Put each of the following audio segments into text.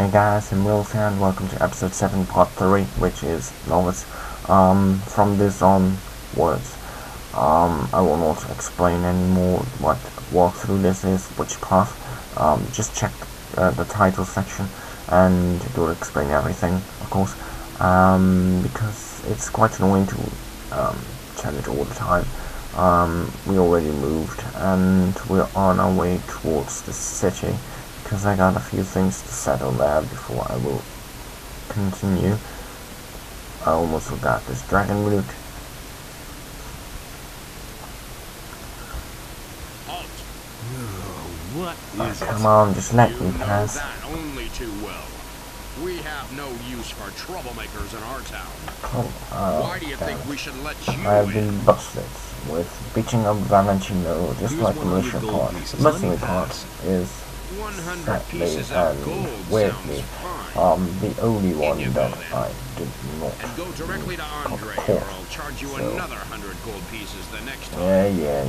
Hey guys, I'm Wills here and welcome to episode 7 part 3, which is Novice. From this onwards, I will not explain anymore what walkthrough this is, which path. Just check the title section and it will explain everything, of course, because it's quite annoying to tell it all the time. We already moved and we're on our way towards the city, because I got a few things to settle there before I will continue. I almost forgot this dragon route. Come on, just let me pass. That only too well. We have no use for troublemakers in our town. Why do you think we should let you I have been busted with beating up Valentino, just like the militia part. The missing part is 100 sadly pieces of and gold weirdly sounds fine. the only one You that go then. I did not And go directly to Andre, of or course. I'll charge you So, another 100 gold pieces the next time. yeah,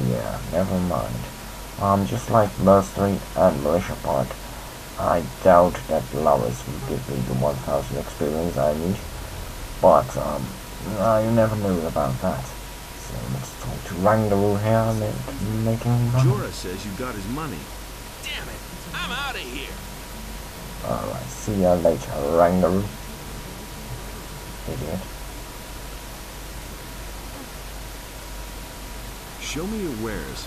never mind. Just like Mercenary and Militia part, I doubt that Lares will give me the 1000 experience I need, but you never know about that. So let's talk to Rangaroo here and making money. Jorah says you got his money. Damn it! I'm out of here! Alright, see ya later, Rangaroo. Idiot. Show me your wares.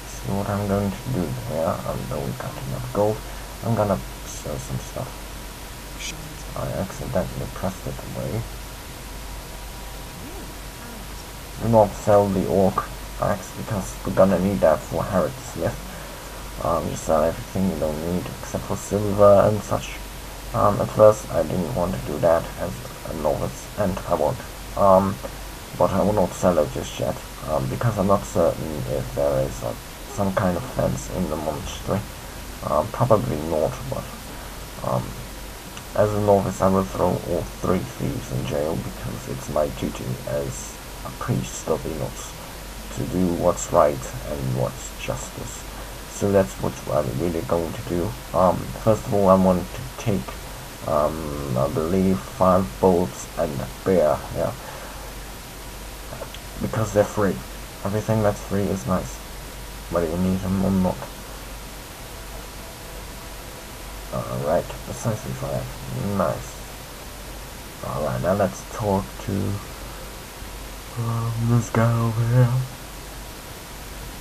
See what I'm going to do here. I don't got enough gold. I'm gonna sell some stuff. I accidentally pressed it away. Do not sell the orc axe because we're gonna need that for Harrod Smith. You sell everything you don't need except for silver and such. At first I didn't want to do that as a novice, and I won't. But I will not sell it just yet, because I'm not certain if there is some kind of fence in the monastery. Probably not, but as a novice I will throw all 3 thieves in jail because it's my duty as a priest of Enos to do what's right and what's justice. So that's what I'm really going to do. First of all, I want to take, I believe, 5 bolts and a bear, yeah, because they're free. Everything that's free is nice, whether you need them or not. Alright, precisely 5. Nice. Alright, now let's talk to this guy over here.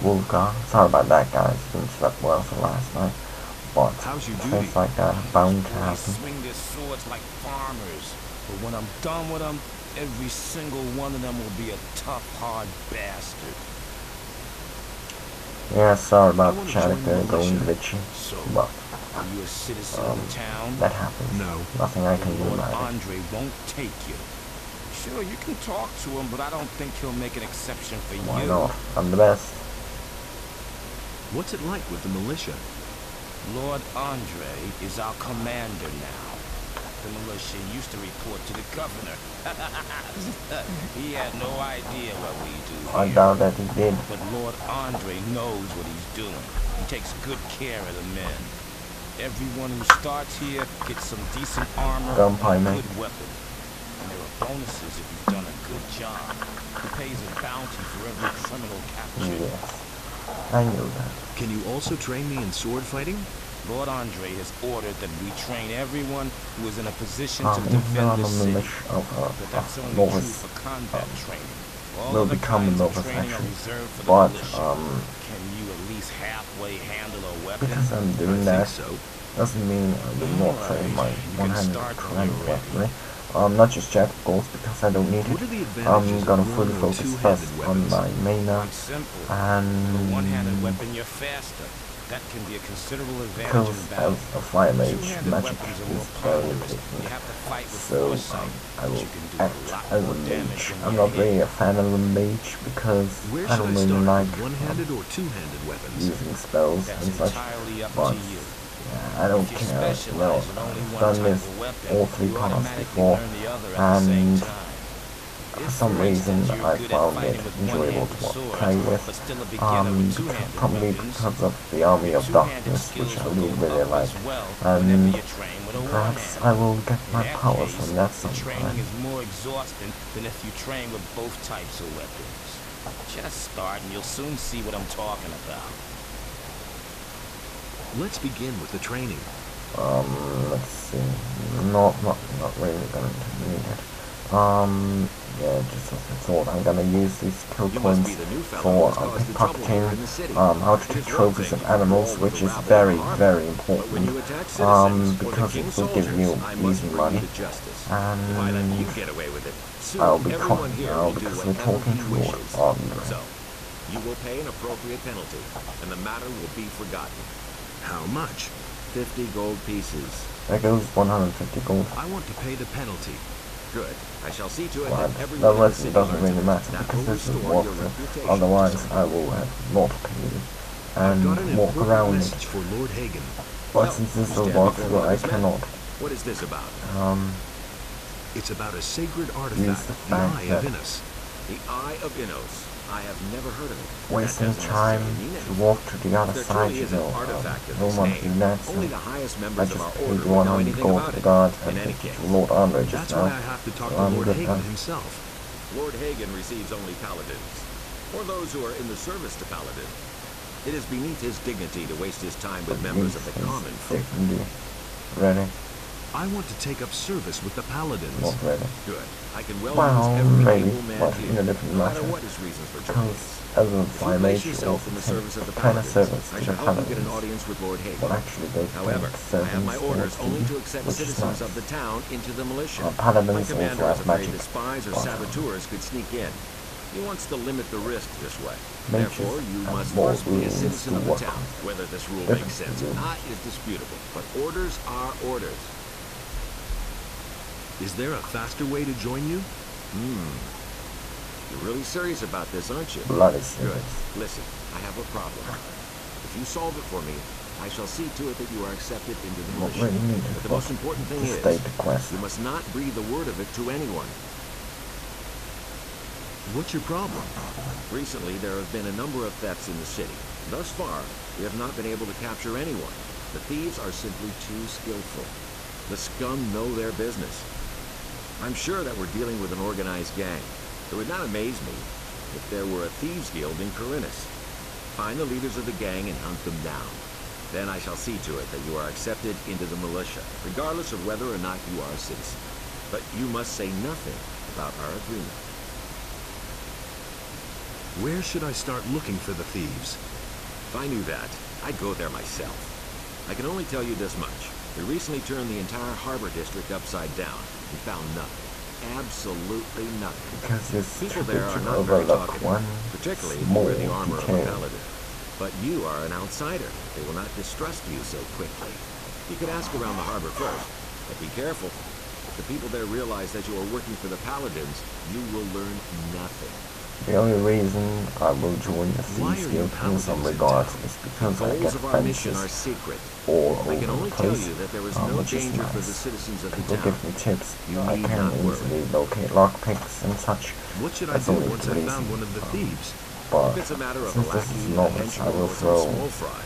Wolfgar. Sorry about that, guys. Didn't sleep well for last night, but How's your things duty? like that are bound to We happen. swing their swords like farmers, but when I'm done with them, every single one of them will be a tough, hard bastard. Yeah, sorry about I the wanna channel join there the going militia. glitchy, So, but are you a citizen of the town? that happens. No. Nothing I can do Lord about it. Andre won't take you. Sure, you can talk to him, but I don't think he'll make an exception for Why you. not? I'm the best. What's it like with the militia? Lord Andre is our commander now. The militia used to report to the governor. He had no idea what we do I here. doubt that he did. But Lord Andre knows what he's doing. He takes good care of the men. Everyone who starts here gets some decent armor Don't and pie a me. good weapon. And there are bonuses if you've done a good job. He pays a bounty for every criminal captured. Yes, I knew that. Can you also train me in sword fighting? Lord Andre has ordered that we train everyone who is in a position to Even though defend I'm the a city. militia of But that's only true novice, for combat training. All will other become a kinds of novice training are actually. reserved for the But militia. Can you at least halfway handle a weapon? because I'm doing I that think so. doesn't mean I will not train my You can 100 start when grand you're ready. weaponry. Not just jet, of course, because I don't need What it. are the I'm advantages gonna of fully one or focus two-handed first on weapons? my mana, It's simple. With a and one-handed weapon, you're faster. That can be a considerable advantage because in battle. as a fire mage, Two-handed magic weapons are is more very ponderous. important. You have to fight with So foresight. I but will you can do act a lot as a more damage mage. when I'm you're not hit. really a fan of a mage because Where I should don't I really start? like With one-handed or two-handed weapons? using spells That's and such. entirely up But to you. I don't If you care. Well, specialize in only I've one done type this of weapon, all 3 you paths automatically before, learn the other at the same and time. for some reason I found it enjoyable to play with, probably because of the Army of Darkness, which I really like, and perhaps I will get my powers from that sometime. Training is more exhausting than if you train with both types of weapons. Just start and you'll soon see what I'm talking about. Let's begin with the training. Let's see. Not really going to need it. Yeah, just as I thought, I'm gonna use these skill points for pickpocketing, how to take trophies of animals, which is very, very important, because it will give you easy money, and I'll be caught now because we're talking to Lord Andre. So, you will pay an appropriate penalty, and the matter will be forgotten. How much? 50 gold pieces. There goes 150 gold. I want to pay the penalty. Good. I shall see to it But that the everyone rest in the doesn't city really learns matter, that because this is restore your walkthrough. reputation. Otherwise I will have not paid I've got and an walk important around message it. for Lord Hagen. But since this is a walkthrough, I cannot What is this about? It's about a sacred use artifact, the the fact Eye that of Innos. The Eye of Innos. I have never heard of it. wasting That doesn't time necessarily mean to anything. walk to the other There side, truly you is an know, artifact of no this one name. can do that, so Only the highest I members of just our paid order would know 100 anything gold about to it. guard In and any to case, Lord Andre just That's now. why I have to talk So to I'm Lord good Hagen now. himself. Lord Hagen receives only paladins, or those who are in the service to paladins. It is beneath his dignity to waste his time with members of the common folk. Ready? I want to take up service with the paladins. Not ready. Good. I can well Well, use every maybe, able man but here, in a different no matter matter. what his reasons for joining Because us. as a If you fire place mage, you yourself also in the take service of the kind of paladins, service I to shall the help you get an paladins. audience with Lord Hagen. But actually they However, take I have my servants orders for only tea, to accept which is citizens nice. of the town into the militia. Paladins My also commander have is afraid magic. that spies or But, saboteurs could sneak in. He wants to limit the risk this way. Mages Therefore, you have must more first be a rules citizen to of the work town. on. Whether this rule Different makes sense or rules. not is disputable, but orders are orders. Is there a faster way to join you? You're really serious about this, aren't you? Blood is Good. serious. Listen, I have a problem. If you solve it for me, I shall see to it that you are accepted into the Not militia. really needed, But the but most important thing to is, state the quest. you must not breathe the word of it to anyone. What's your problem? Recently, there have been a number of thefts in the city. Thus far, we have not been able to capture anyone. The thieves are simply too skillful. The scum know their business. I'm sure that we're dealing with an organized gang. It would not amaze me if there were a thieves guild in Corinus. Find the leaders of the gang and hunt them down. Then I shall see to it that you are accepted into the militia, regardless of whether or not you are a citizen. But you must say nothing about our agreement. Where should I start looking for the thieves? If I knew that, I'd go there myself. I can only tell you this much. We recently turned the entire harbor district upside down and found nothing. Absolutely nothing. Because it's People stupid there are to not very overlook talkative, one particularly if you small wear the armor of a detail. paladin. But you are an outsider. They will not distrust you so quickly. You could ask around the harbor first, but be careful. If the people there realize that you are working for the paladins, you will learn nothing. The only reason I will join the Why Thieves are you Guild in some paladins in regards town? is because The I goals get of our mission are fences secret. all I can over only the tell place, you that there is no which is danger for the nice. citizens of the People town. give me tips. You I need can not worry. easily locate lockpicks and such. What should I That's do only once the I found reason. one of the thieves? But If it's a matter of a since this lackey, is a Novice, I henchman, will or some throw small fry,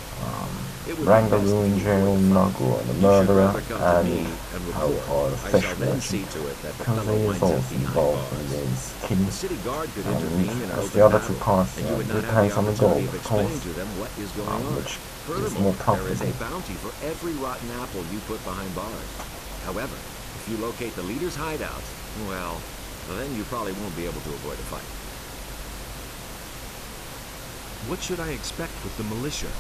it would be Rangaloo best if in you jail, avoid the fight. Nagu and the You should murderer, rather come to me and and how report. for the I fish shall then see merchant. to it that the Because fellow he is winds up also behind involved bars. in his The kin. city guard could And intervene in an as open the other two battle, parts, and you would they not pay have the some opportunity gold, of of course, explaining to them what is going on. which is Furthermore, more there is a profitable. bounty for every rotten apple you put behind bars. However, if you locate the leader's hideout, well, then you probably won't be able to avoid a fight. What should I expect with the militia?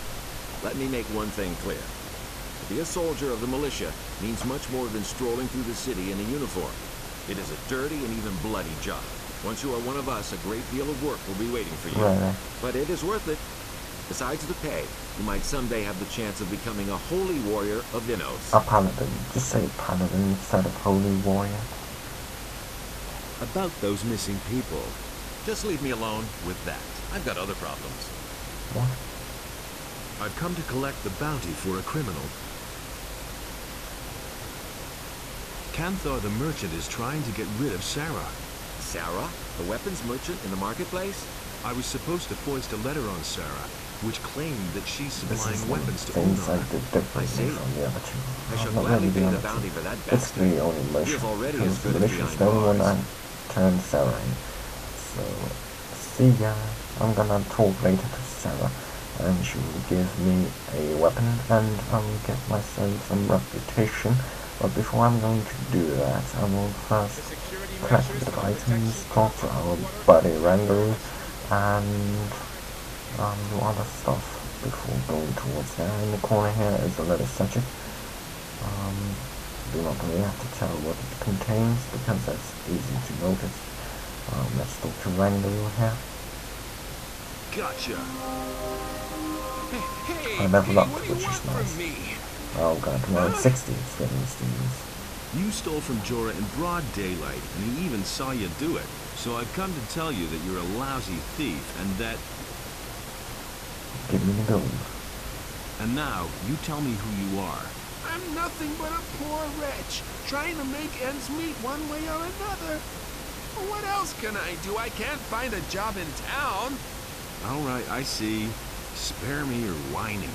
Let me make one thing clear. To be a soldier of the militia means much more than strolling through the city in a uniform. It is a dirty and even bloody job. Once you are one of us, a great deal of work will be waiting for you. Right. But it is worth it. Besides the pay, you might someday have the chance of becoming a holy warrior of Innos. A paladin. Just say paladin instead of holy warrior. About those missing people. Just leave me alone with that. I've got other problems. What? I've come to collect the bounty for a criminal. Canthar the merchant is trying to get rid of Sarah. Sarah, the weapons merchant in the marketplace? I was supposed to foist a letter on Sarah, which claimed that she's This supplying is one of weapons the to things I Una. did differently from the other two. I shall Not gladly really the pay other the bounty two. for that It's bastard. the only He mission. is already Because as good the as mission's behind the only one I bars. turned Sarah in. So, see ya. I'm gonna talk later to Sarah, and she will give me a weapon and get myself some reputation. But before I'm going to do that, I will first collect a bit of items, talk to our buddy Rango, and do other stuff before going towards there. In the corner here is a little statue. Do not really have to tell what it contains because that's easy to notice. Let's talk to Rango here. Gotcha. Hey, I leveled up, what do you which is want from nice. me? Oh god, tomorrow 60 is getting these things. You stole from Jorah in broad daylight, and he even saw you do it. So I've come to tell you that you're a lousy thief, and that... Give me the gold. And now, you tell me who you are. I'm nothing but a poor wretch, trying to make ends meet one way or another. What else can I do? I can't find a job in town. All right, I see. Spare me your whining.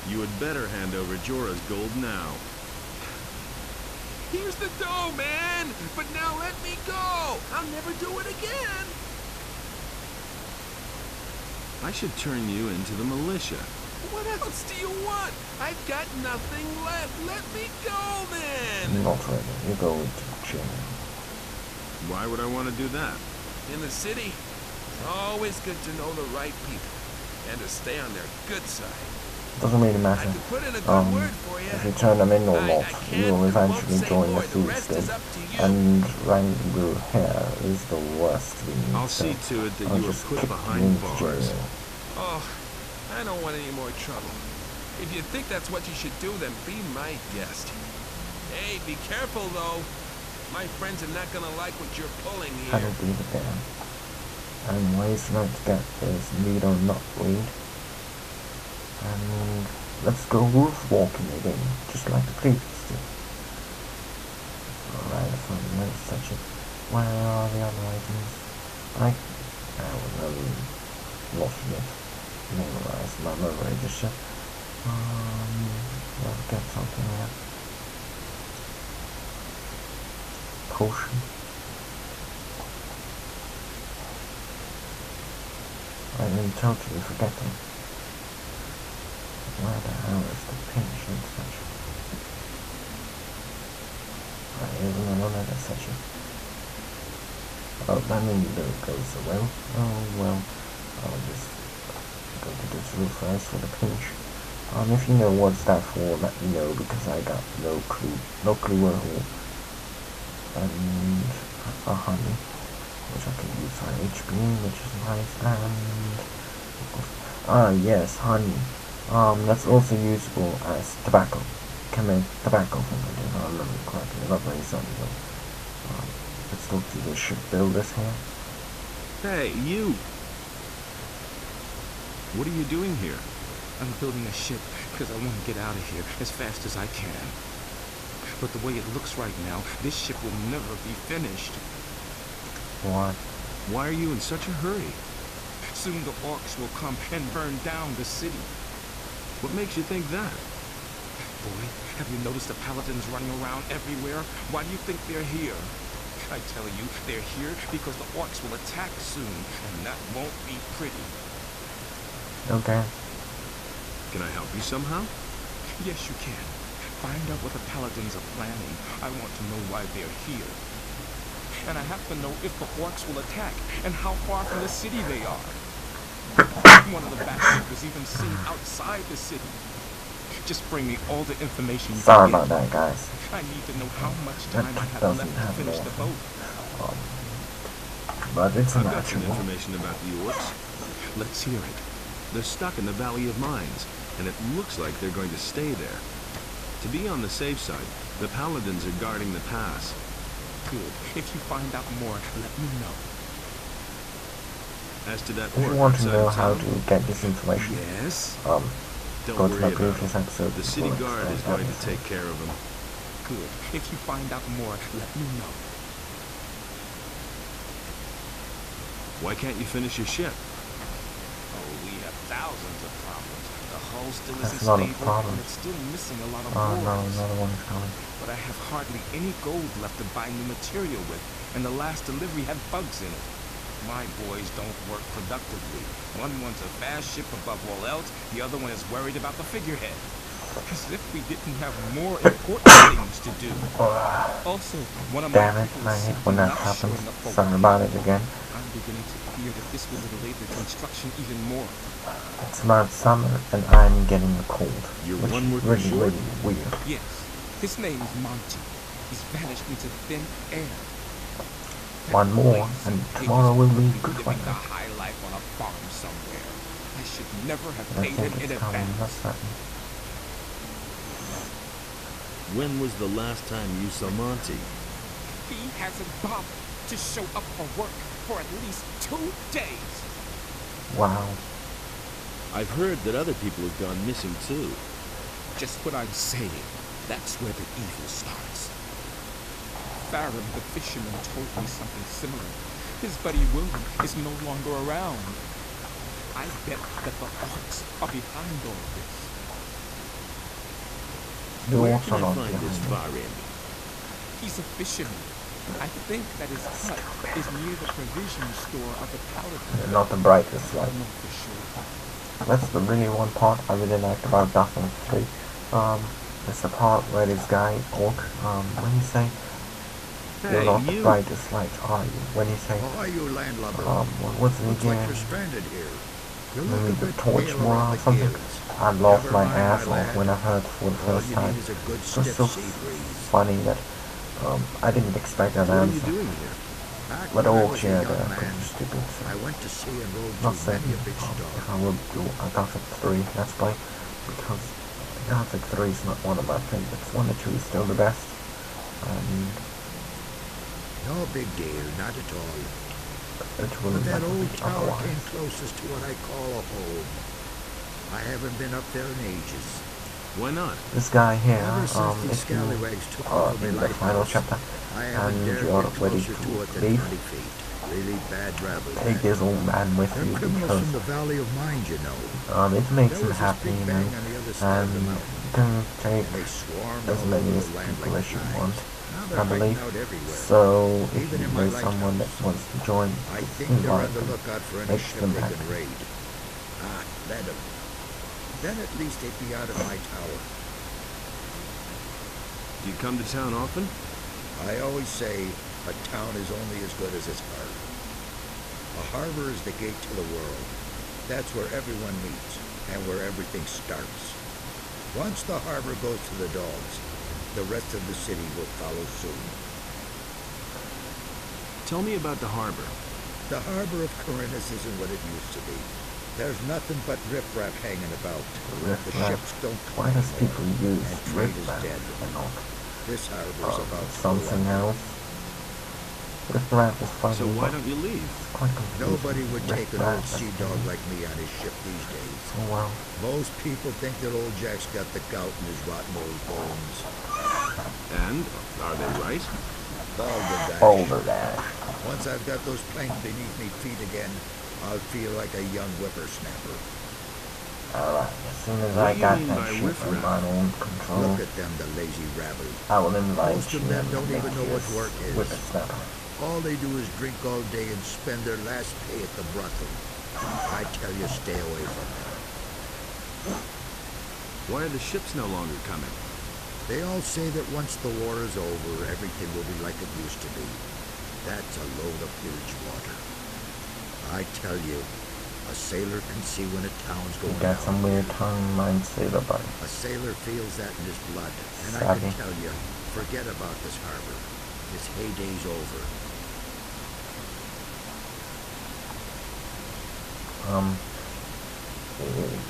You had better hand over Jorah's gold now. Here's the dough, man! But now let me go! I'll never do it again! I should turn you into the militia. What else do you want? I've got nothing left. Let me go, then! Not really. You go to jail. Why would I want to do that? In the city, it's always good to know the right people and to stay on their good side. Doesn't really I matter. could put in a good word for you. If you turn them in or I not, can't you will and won't eventually say join more. the The Thieves rest Guild. is up to you. And Rango here is the worst thing. I'll so see to it that I'll you are just put kick you behind into bars. jail. Oh, I don't want any more trouble. If you think that's what you should do, then be my guest. Hey, be careful, though. My friends are not gonna like what you're pulling I here. don't believe it there. And ways not to get this need or not read. And let's go wolf walking again, just like the previous two. Alright, I found another section. Where are the other items? I will never lost it. Memorize my memory just yet. Let's get something here. Potion. I am totally forgetting. Where the hell is the pinch in such? Here's another section. Oh, that means there it goes away. Oh well, I'll just go to this room first for the pinch. If you know what's that for, let me know because I got no clue at all. And a honey, which I can use for HP, which is nice, and yes, honey. That's also usable as tobacco. Can make tobacco from it if I remember correctly. Not very something. Let's talk to the shipbuilders here. Hey, you! What are you doing here? I'm building a ship because I want to get out of here as fast as I can. But the way it looks right now, this ship will never be finished. What? Why are you in such a hurry? Soon the orcs will come and burn down the city. What makes you think that? Boy, have you noticed the paladins running around everywhere? Why do you think they're here? I tell you, they're here because the orcs will attack soon, and that won't be pretty. Okay. Can I help you somehow? Yes, you can. Find out what the paladins are planning. I want to know why they're here. And I have to know if the orcs will attack, and how far from the city they are. One of the battleships was even seen outside the city. Just bring me all the information you Sorry can about get. that, guys. I need to know how much time I have doesn't left to have finish an the awful- boat. But it's I've an got some actual. information about the orcs. Let's hear it. They're stuck in the Valley of Mines, and it looks like they're going to stay there. To be on the safe side, the paladins are guarding the pass. Good. If you find out more, let me know. As to that If you orc want to outside know of how town, to get this information, yes? go Don't to my worry about previous it. episode. The city before guard I is start going to everything. take care of them. Good. If you find out more, let me know. Why can't you finish your ship? Oh, we have thousands of problems. The hull still That's isn't a lot of stable, problems. and it's still missing a lot of Oh no, boards. another one is coming. But I have hardly any gold left to buy new material with, and the last delivery had bugs in it. My boys don't work productively. One wants a fast ship above all else, the other one is worried about the figurehead. As if we didn't have more important things to do. Also, one of my Damn it, people I is hate simply when that not happens. showing up for Sorry work. about it again. I'm beginning to fear that this will delay the construction even more. It's about summer and I'm getting a cold. You're Which one is worker really, short? really weird. Yes, his name is Monty. He's vanished into thin air. One more, and tomorrow will be good living weather. the high life on a farm somewhere. I should never have I paid think him in it's coming, advance. that's certain. When was the last time you saw Monty? He hasn't bothered to show up for work for at least 2 days. Wow. I've heard that other people have gone missing too. Just what I'm saying. That's where the evil starts. Farron, the fisherman, told me something similar. His buddy William is no longer around. I bet that the orcs are behind all this. The Where orcs can are I not find this behind Varin? He's a fisherman. I think that his hut is near the provision store of the Paladin. Not the brightest I light. don't know for sure. That's the really one part I really liked about Gothic 3. It's the part where this guy, Orc, when you say, you're Hey, not the you. brightest light, are you? When you say, How are you, landlubber? what's the Looks like again? you're stranded here. You Maybe look a the bit torch pale more around or the something. gills. I laughed Never my mind, ass my off lad. when I heard it for the All first you time. need is a good It was stiff so sea breeze. funny that I didn't expect that What are you answer. doing here? Back But when I all was a shared young pretty man, stupid, so I went to sea and rode not through saying many a big storm. if I will do a Gothic 3 let's play, because Gothic 3 is not one of my favorites. 1 or 2 is still the best, and No big deal, not at all. it will But that never old be tower came otherwise. closest to what I call a home. I haven't been up there in ages. Why not? Uh, This guy here, Ever since these if you scallywags took are over my in the final lighthouse, chapter I haven't and dared you're get ready closer to it to than leave, 20 feet. Really bad rabble. take this old man with They're you, criminals because from the Valley of Mind, you know. it makes There him was this happy, big you bang know, on the other side of the and mountain, you can take and they swarmed as all many over as the land people like as you flies. want, Now I they're hiding believe. out everywhere. So if Even you in my know someone that lighthouse. wants to join, I just think they're on invite the them. lookout for any Makes ship them they happy. can raid. Let them. Then at least they'd be out of my tower. Do you come to town often? I always say a town is only as good as its harbor. A harbor is the gate to the world. That's where everyone meets and where everything starts. Once the harbor goes to the dogs, the rest of the city will follow soon. Tell me about the harbor. The harbor of Corinthus isn't what it used to be. There's nothing but riffraff hanging about. The Riffraff. ships don't Why come does anymore, people use and trade is riffraff dead. and not This harbor's about to go something under. else? Riffraff is funny, So why but don't you leave? it's quite confusing. Nobody would take an old Riffraff sea is dog funny. like me on his ship these days. Oh well. Most people think that old Jack's got the gout in his rotten old bones. And are they right? Balderdash. Balderdash. Once I've got those planks beneath me feet again, I'll feel like a young whippersnapper. Alright, as soon as What I do you got mean that by ship in riffraff? my own control, Look at them, the lazy rabble. I will invite Most of you them and don't make even know you what work is. whippersnapper. All they do is drink all day and spend their last pay at the brothel. I tell you, stay away from them. Why are the ships no longer coming? They all say that once the war is over, everything will be like it used to be. That's a load of bilge water. I tell you, a sailor can see when a town's You going got down. some weird tongue mind sailor buddy. A sailor feels that in his blood, and I Savvy. can tell you, forget about this harbor. Its heyday's over.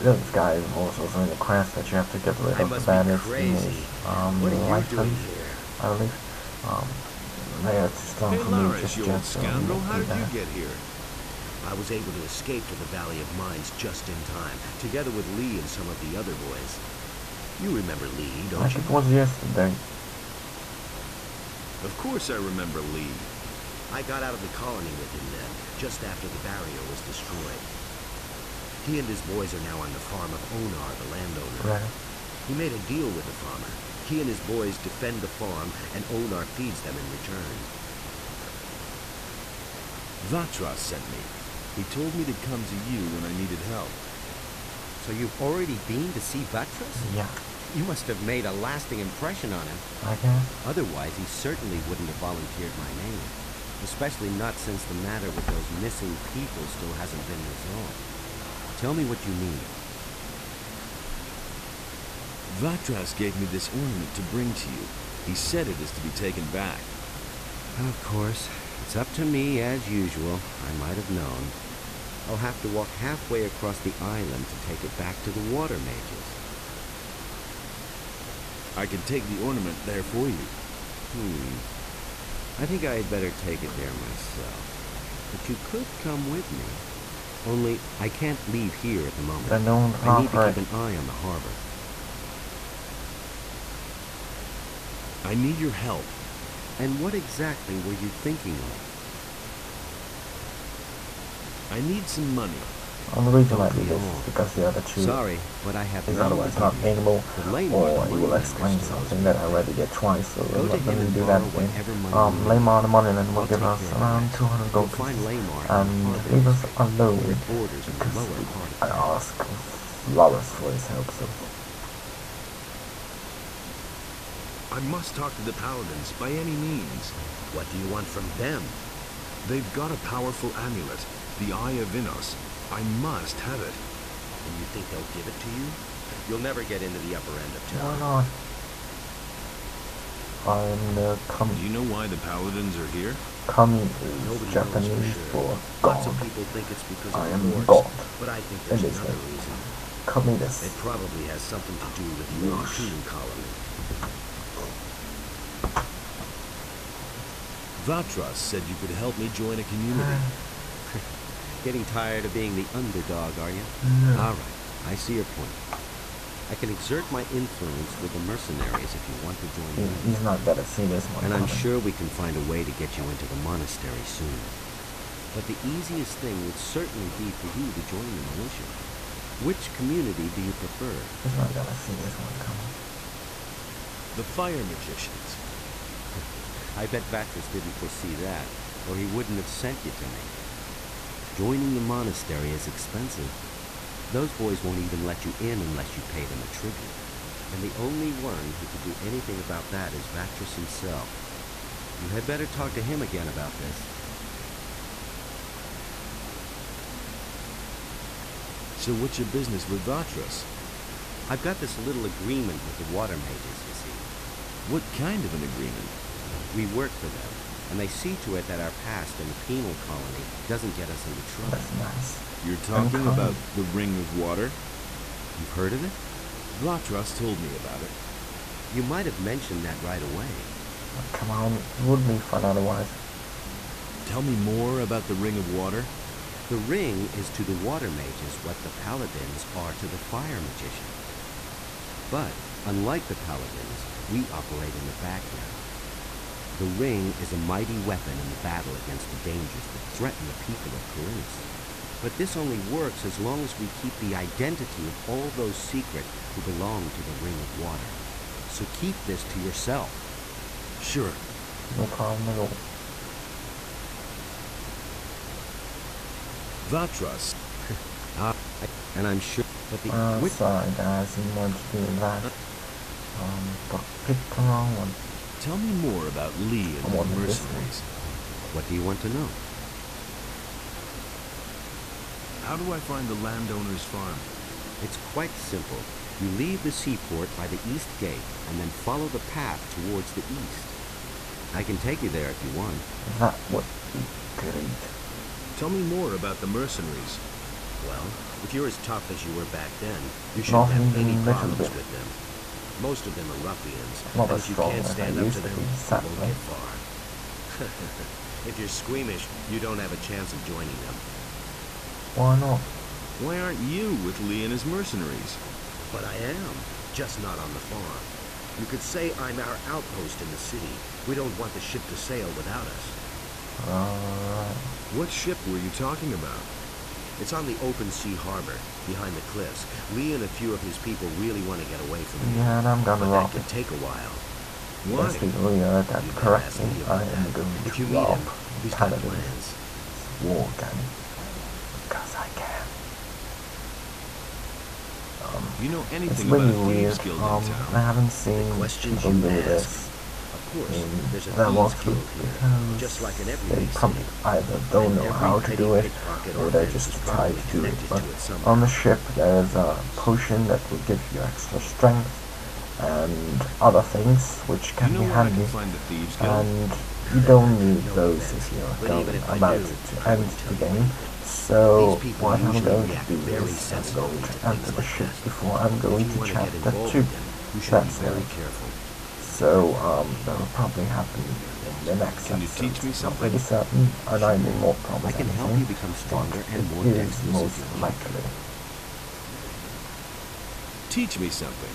This guy is also in the quest that you have to get rid I of the must be bandits in crazy. his What are you life doing place, here? I believe. There it's still Hey for me Lares, just you old yet, so scoundrel, we'll how do did you that. get here? I was able to escape to the Valley of Mines just in time, together with Lee and some of the other boys. You remember Lee, don't Like you? it was yesterday. Of course I remember Lee. I got out of the colony with him then, just after the barrier was destroyed. He and his boys are now on the farm of Onar, the landowner. Right. He made a deal with the farmer. He and his boys defend the farm, and Onar feeds them in return. Vatras sent me. He told me to come to you when I needed help. So you've already been to see Vatras? Yeah, You must have made a lasting impression on him. I guess. Otherwise, he certainly wouldn't have volunteered my name. Especially not since the matter with those missing people still hasn't been resolved. Tell me what you need. Vatras gave me this ornament to bring to you. He said it is to be taken back. Of course. It's up to me, as usual. I might have known. I'll have to walk halfway across the island to take it back to the water mages. I can take the ornament there for you. I think I had better take it there myself. But you could come with me. Only, I can't leave here at the moment. The known I need to harbor. keep an eye on the harbor. I need your help. And what exactly were you thinking of? I need some money. The reason I Don't do we this all? is because the other two Sorry, but I have is nothing otherwise to not give you. gainable, The lame or are the you will money explain members, something that I already did twice, so Go to let him me and do that borrow again. whatever money you Lay need. on the money and I'll will give take us care of around that. 200 You'll gold find pieces, Lamar in and the harbor leave us district, alone, near borders in the because lower part of I town. asked Lares for his help, so I must talk to the paladins by any means. What do you want from them? They've got a powerful amulet, the Eye of Innos. I must have it. And you think they'll give it to you? You'll never get into the upper end of why town. not? I'm the Do Kami. you know why the paladins are here? Kami Nobody is knows Japanese for for sure. Lots God. of people think it's because I of am the God. horse, but I think In there's this another way. reason. Kami this. It probably has something to do with your Toon colony. Vatras said you could help me join a community. Getting tired of being the underdog, are you? No. All right, I see your point. I can exert my influence with the mercenaries if you want to join me. He's not gonna see this one And I'm coming. sure we can find a way to get you into the monastery soon. But the easiest thing would certainly be for you to join the militia. Which community do you prefer? He's not gonna see this one coming. The fire magicians. I bet Vatras didn't foresee that, or he wouldn't have sent you to me. Joining the monastery is expensive. Those boys won't even let you in unless you pay them a tribute. And the only one who could do anything about that is Vatras himself. You had better talk to him again about this. So what's your business with Vatras? I've got this little agreement with the water mages, you see. What kind of an agreement? We work for them, and they see to it that our past in the penal colony doesn't get us into trouble. That's nice. You're talking Okay. about the Ring of Water? You've heard of it? Vatras told me about it. You might have mentioned that right away. Come on, it would be fun otherwise. Tell me more about the Ring of Water. The ring is to the water mages what the paladins are to the fire magician. But, unlike the paladins, we operate in the background. The ring is a mighty weapon in the battle against the dangers that threaten the people of Corinth. But this only works as long as we keep the identity of all those secret who belong to the Ring of Water. So keep this to yourself. Sure. No problem at all. Vatras. And I'm sure that the Sorry guys, you want to do that. But pick the wrong one. Tell me more about Lee and I the wanted this mercenaries. What do you want to know? How do I find the landowner's farm? It's quite simple. You leave the seaport by the east gate and then follow the path towards the east. I can take you there if you want. That would be great. Tell me more about the mercenaries. Well, if you're as tough as you were back then, you shouldn't Not have even any a little problems bit. with them. Most of them are ruffians, Not and as if you strong can't as I stand up used to to them, be, you won't sadly. get far. If you're squeamish, you don't have a chance of joining them. Why not? Why aren't you with Lee and his mercenaries? But I am, just not on the farm. You could say I'm our outpost in the city. We don't want the ship to sail without us. Alright. What ship were you talking about? It's on the open sea harbor, behind the cliffs. Lee and a few of his people really want to get away from here. Yeah, and I'm gonna But rob that it. could take a while. Why? Yes, we really heard that You better ask correctly. Lee I about am that. going If to you meet rob him, he's got Paladin's plans. war gun. Because I can. You know It's anything about really a weird. thieves guild in I town? haven't seen questions people you do ask. this. Of course, there's a That thieves mostly guild here, because just like in every they big probably city. either don't And know every how to petty do it, pickpocket or or they fence just is try probably to do it. connected But to it somehow. on the ship there is a potion that will give you extra strength and other things which can You know be where I handy. can find the thieves guild? And you don't need No those offense, if you're but going even if I about do, to I end wouldn't the tell you game. anything. So These people what I'm usually going to react do very is I'm sensitively going to to things enter the like ship that. before I'm If going you to want to get chapter involved 2. with them, you should That's be very right. careful. So that'll probably happen in the next Can you episode. teach me I'm something? pretty certain, and I may more promise I can help anything, you become stronger but and more it is dexterous most if you likely. Teach me something.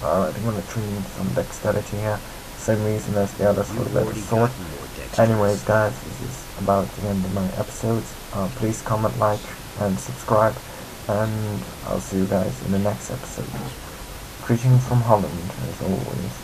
Alright, I'm gonna train some dexterity here. Same reason as the others for the You've better already sword. gotten more dexterous. Anyways guys, this is about the end of my episode. Please comment, like, and subscribe. And I'll see you guys in the next episode. Greetings from Holland, as always.